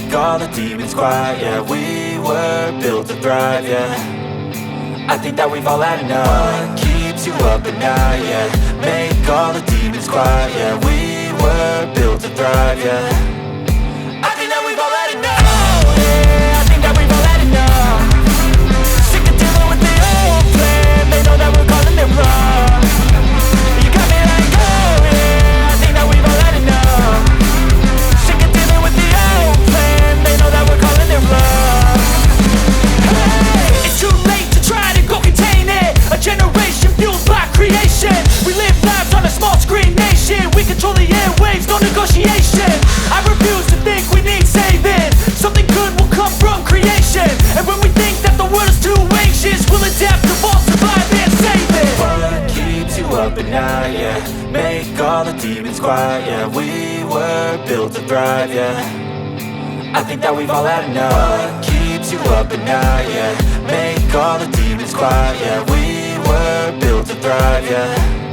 make all the demons quiet. Yeah, we were built to thrive, yeah. I think that we've all had enough. What keeps you up at night, yeah. Make all the demons quiet, yeah. We were built to thrive, yeah. I think that we've all had enough. Oh yeah, I think that we've all had enough. Sick of dealing with the old plan. They know that we're calling it wrong. You got me like, oh yeah, I think that we've all had enough. Sick of dealing with the old plan. They know that we're calling it wrong. Hey, it's too late to try to go contain it. A generation fueled by creation. We live lives on a small screen nation. We control the airwaves, no negotiation. I refuse to think we need saving. Something good will come from creation. And when we think that the world is too anxious, we'll adapt, evolve, survive and save it. What keeps you up at night, yeah. Make all the demons quiet, yeah. We were built to thrive, yeah. I think that we've all had enough. What keeps you up at night, yeah. Make all the demons quiet, yeah. We were built to thrive, yeah.